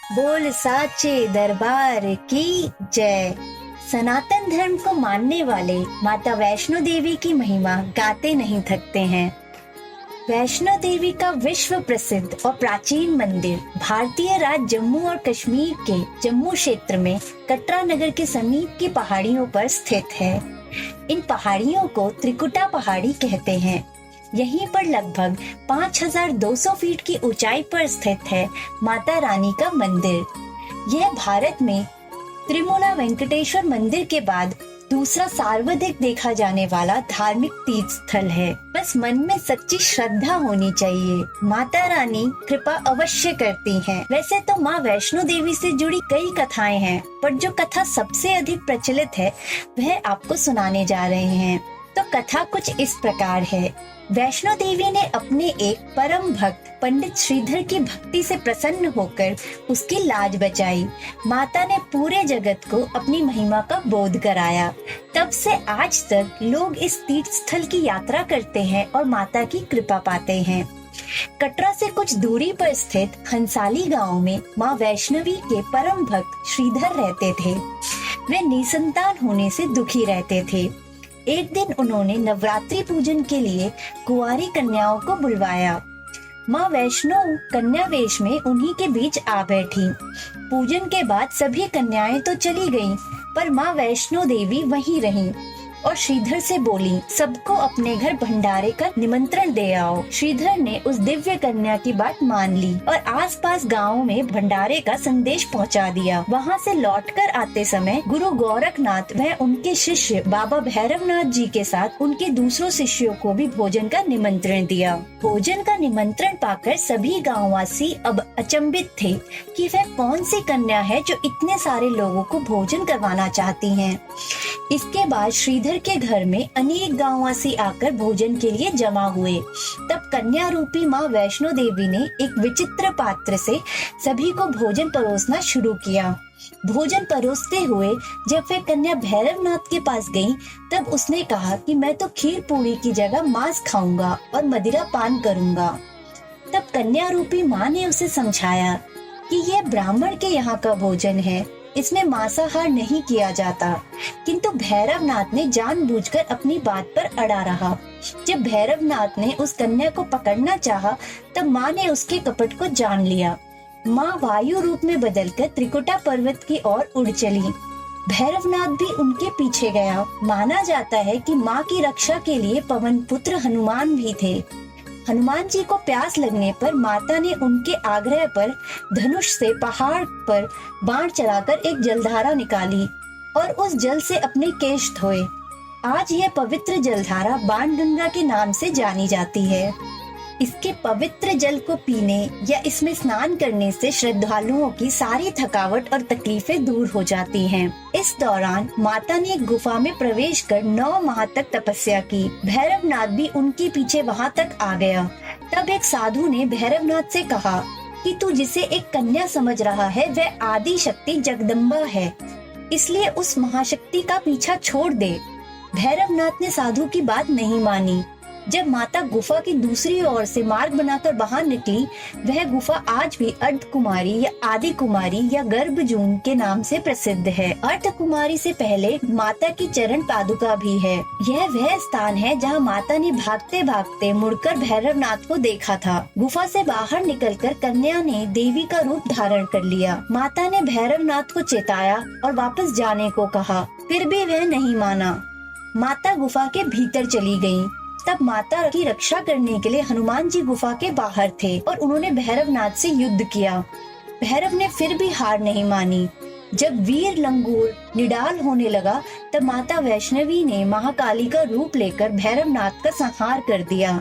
बोल साचे दरबार की जय। सनातन धर्म को मानने वाले माता वैष्णो देवी की महिमा गाते नहीं थकते हैं। वैष्णो देवी का विश्व प्रसिद्ध और प्राचीन मंदिर भारतीय राज्य जम्मू और कश्मीर के जम्मू क्षेत्र में कटरा नगर के समीप की पहाड़ियों पर स्थित है। इन पहाड़ियों को त्रिकुटा पहाड़ी कहते हैं। यहीं पर लगभग 5200 फीट की ऊंचाई पर स्थित है माता रानी का मंदिर। यह भारत में त्रिमुला वेंकटेश्वर मंदिर के बाद दूसरा सर्वाधिक देखा जाने वाला धार्मिक तीर्थ स्थल है। बस मन में सच्ची श्रद्धा होनी चाहिए। माता रानी कृपा अवश्य करती हैं। वैसे तो माँ वैष्णो देवी से जुड़ी कई कथाएं हैं, पर जो कथा सबसे अधिक प्रचलित है वह आपको सुनाने जा रहे हैं। तो कथा कुछ इस प्रकार है। वैष्णो देवी ने अपने एक परम भक्त पंडित श्रीधर की भक्ति से प्रसन्न होकर उसकी लाज बचाई। माता ने पूरे जगत को अपनी महिमा का बोध कराया। तब से आज तक लोग इस तीर्थ स्थल की यात्रा करते हैं और माता की कृपा पाते हैं। कटरा से कुछ दूरी पर स्थित हंसाली गांव में माँ वैष्णवी के परम भक्त श्रीधर रहते थे। वे निसंतान होने से दुखी रहते थे। एक दिन उन्होंने नवरात्रि पूजन के लिए कुंवारी कन्याओं को बुलवाया। माँ वैष्णो कन्या वेश में उन्हीं के बीच आ बैठी। पूजन के बाद सभी कन्याएं तो चली गईं, पर माँ वैष्णो देवी वहीं रहीं और श्रीधर से बोली, सबको अपने घर भंडारे का निमंत्रण दे आओ। श्रीधर ने उस दिव्य कन्या की बात मान ली और आसपास गाँव में भंडारे का संदेश पहुंचा दिया। वहां से लौटकर आते समय गुरु गोरखनाथ व उनके शिष्य बाबा भैरवनाथ जी के साथ उनके दूसरों शिष्यों को भी भोजन का निमंत्रण दिया। भोजन का निमंत्रण पाकर सभी गाँववासी अब अचंभित थे कि वह कौन सी कन्या है जो इतने सारे लोगों को भोजन करवाना चाहती है। इसके बाद श्रीधर के घर में अनेक गांववासी आकर भोजन के लिए जमा हुए। तब कन्या रूपी माँ वैष्णो देवी ने एक विचित्र पात्र से सभी को भोजन परोसना शुरू किया। भोजन परोसते हुए जब वे कन्या भैरवनाथ के पास गई, तब उसने कहा कि मैं तो खीर पूरी की जगह मांस खाऊंगा और मदिरा पान करूंगा। तब कन्या रूपी माँ ने उसे समझाया कि यह ब्राह्मण के यहाँ का भोजन है, इसमें मांसाहार नहीं किया जाता। किंतु भैरवनाथ ने जानबूझकर अपनी बात पर अड़ा रहा। जब भैरवनाथ ने उस कन्या को पकड़ना चाहा, तब माँ ने उसके कपट को जान लिया। माँ वायु रूप में बदलकर त्रिकुटा पर्वत की ओर उड़ चली। भैरवनाथ भी उनके पीछे गया। माना जाता है कि माँ की रक्षा के लिए पवन पुत्र हनुमान भी थे। हनुमान जी को प्यास लगने पर माता ने उनके आग्रह पर धनुष से पहाड़ पर बाण चलाकर एक जलधारा निकाली और उस जल से अपने केश धोए। आज यह पवित्र जलधारा बाणगंगा के नाम से जानी जाती है। इसके पवित्र जल को पीने या इसमें स्नान करने से श्रद्धालुओं की सारी थकावट और तकलीफें दूर हो जाती हैं। इस दौरान माता ने एक गुफा में प्रवेश कर 9 माह तक तपस्या की। भैरवनाथ भी उनके पीछे वहां तक आ गया। तब एक साधु ने भैरवनाथ से कहा कि तू जिसे एक कन्या समझ रहा है वह आदि शक्ति जगदम्बा है, इसलिए उस महाशक्ति का पीछा छोड़ दे। भैरवनाथ ने साधु की बात नहीं मानी। जब माता गुफा की दूसरी ओर से मार्ग बनाकर बाहर निकली, वह गुफा आज भी अर्ध कुमारी या आदि कुमारी या गर्भजून के नाम से प्रसिद्ध है। अर्ध कुमारी से पहले माता की चरण पादुका भी है। यह वह स्थान है जहां माता ने भागते भागते मुड़कर भैरवनाथ को देखा था। गुफा से बाहर निकलकर कन्या ने देवी का रूप धारण कर लिया। माता ने भैरवनाथ को चेताया और वापस जाने को कहा, फिर भी वह नहीं माना। माता गुफा के भीतर चली गयी। तब माता की रक्षा करने के लिए हनुमान जी गुफा के बाहर थे और उन्होंने भैरवनाथ से युद्ध किया। भैरव ने फिर भी हार नहीं मानी। जब वीर लंगूर निडाल होने लगा, तब माता वैष्णवी ने महाकाली का रूप लेकर भैरवनाथ का संहार कर दिया।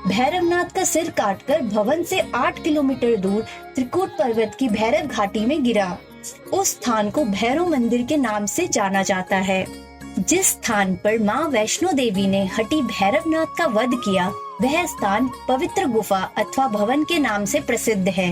भैरवनाथ का सिर काटकर भवन से 8 किलोमीटर दूर त्रिकुट पर्वत की भैरव घाटी में गिरा। उस स्थान को भैरव मंदिर के नाम से जाना जाता है। जिस स्थान पर माँ वैष्णो देवी ने हटी भैरवनाथ का वध किया, वह स्थान पवित्र गुफा अथवा भवन के नाम से प्रसिद्ध है।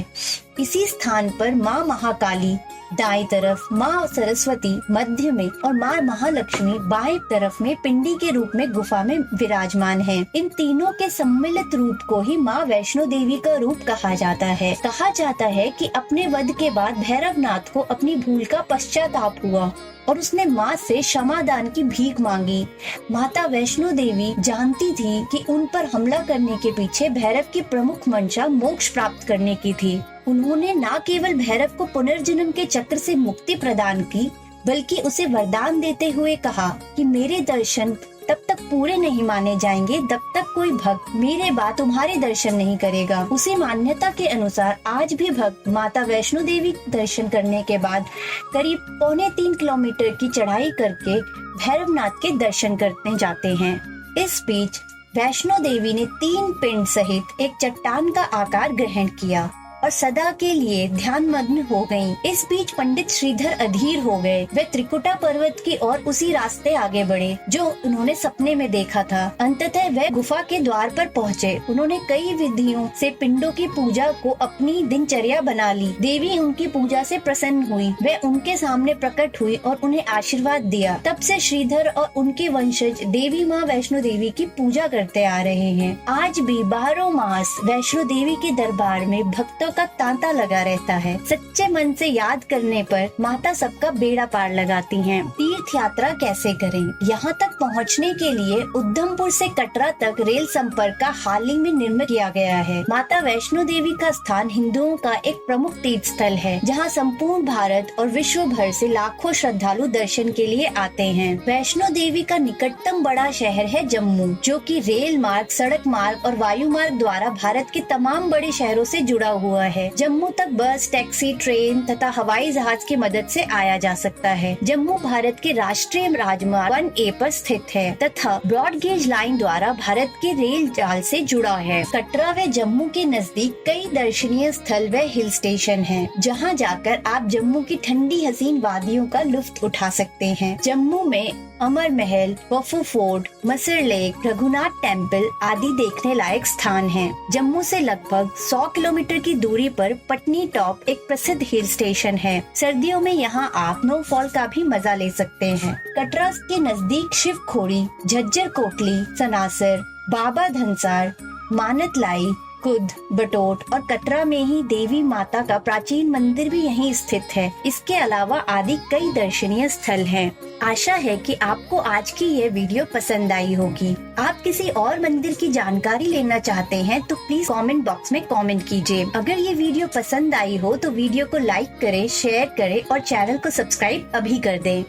इसी स्थान पर माँ महाकाली दाएं तरफ, माँ सरस्वती मध्य में और माँ महालक्ष्मी बाएं तरफ में पिंडी के रूप में गुफा में विराजमान है। इन तीनों के सम्मिलित रूप को ही माँ वैष्णो देवी का रूप कहा जाता है। कहा जाता है कि अपने वध के बाद भैरवनाथ को अपनी भूल का पश्चाताप हुआ और उसने माँ से क्षमादान की भीख मांगी। माता वैष्णो देवी जानती थी कि उन पर हमला करने के पीछे भैरव की प्रमुख मंशा मोक्ष प्राप्त करने की थी। उन्होंने न केवल भैरव को पुनर्जन्म के चक्र से मुक्ति प्रदान की, बल्कि उसे वरदान देते हुए कहा कि मेरे दर्शन तब तक पूरे नहीं माने जाएंगे जब तक कोई भक्त मेरे बाद तुम्हारे दर्शन नहीं करेगा। उसी मान्यता के अनुसार आज भी भक्त माता वैष्णो देवी दर्शन करने के बाद करीब 2.25 किलोमीटर की चढ़ाई करके भैरवनाथ के दर्शन करने जाते हैं। इस बीच वैष्णो देवी ने 3 पिंड सहित एक चट्टान का आकार ग्रहण किया और सदा के लिए ध्यान मग्न हो गयीं। इस बीच पंडित श्रीधर अधीर हो गए। वे त्रिकुटा पर्वत की ओर उसी रास्ते आगे बढ़े जो उन्होंने सपने में देखा था। अंततः वे गुफा के द्वार पर पहुँचे। उन्होंने कई विधियों से पिंडों की पूजा को अपनी दिनचर्या बना ली। देवी उनकी पूजा से प्रसन्न हुई। वे उनके सामने प्रकट हुई और उन्हें आशीर्वाद दिया। तब से श्रीधर और उनके वंशज देवी माँ वैष्णो देवी की पूजा करते आ रहे हैं। आज भी 12 मास वैष्णो देवी के दरबार में भक्तों का तांता लगा रहता है। सच्चे मन से याद करने पर माता सबका बेड़ा पार लगाती हैं। तीर्थ यात्रा कैसे करें? यहाँ तक पहुँचने के लिए उधमपुर से कटरा तक रेल संपर्क का हाल ही में निर्मित किया गया है। माता वैष्णो देवी का स्थान हिंदुओं का एक प्रमुख तीर्थ स्थल है, जहाँ संपूर्ण भारत और विश्व भर से लाखों श्रद्धालु दर्शन के लिए आते हैं। वैष्णो देवी का निकटतम बड़ा शहर है जम्मू, जो कि रेल मार्ग, सड़क मार्ग और वायु मार्ग द्वारा भारत के तमाम बड़े शहरों से जुड़ा हुआ है। जम्मू तक बस, टैक्सी, ट्रेन तथा हवाई जहाज की मदद से आया जा सकता है। जम्मू भारत के राष्ट्रीय राजमार्ग 1A पर स्थित है तथा ब्रॉड गेज लाइन द्वारा भारत के रेल जाल से जुड़ा है। कटरा व जम्मू के नजदीक कई दर्शनीय स्थल व हिल स्टेशन हैं, जहां जाकर आप जम्मू की ठंडी हसीन वादियों का लुत्फ उठा सकते हैं। जम्मू में अमर महल, वफू फोर्ट, मसर लेक, रघुनाथ टेम्पल आदि देखने लायक स्थान हैं। जम्मू से लगभग 100 किलोमीटर की दूरी पर पटनी टॉप एक प्रसिद्ध हिल स्टेशन है। सर्दियों में यहाँ आप स्नोफॉल का भी मजा ले सकते हैं। कटरा के नजदीक शिव खोड़ी, झज्जर कोटली, सनासर, बाबा धनसार, मानतलाई, कुद, बटोट और कटरा में ही देवी माता का प्राचीन मंदिर भी यहीं स्थित है। इसके अलावा आदि कई दर्शनीय स्थल हैं। आशा है कि आपको आज की यह वीडियो पसंद आई होगी। आप किसी और मंदिर की जानकारी लेना चाहते हैं तो प्लीज कमेंट बॉक्स में कमेंट कीजिए। अगर ये वीडियो पसंद आई हो तो वीडियो को लाइक करें, शेयर करें और चैनल को सब्सक्राइब अभी कर दें।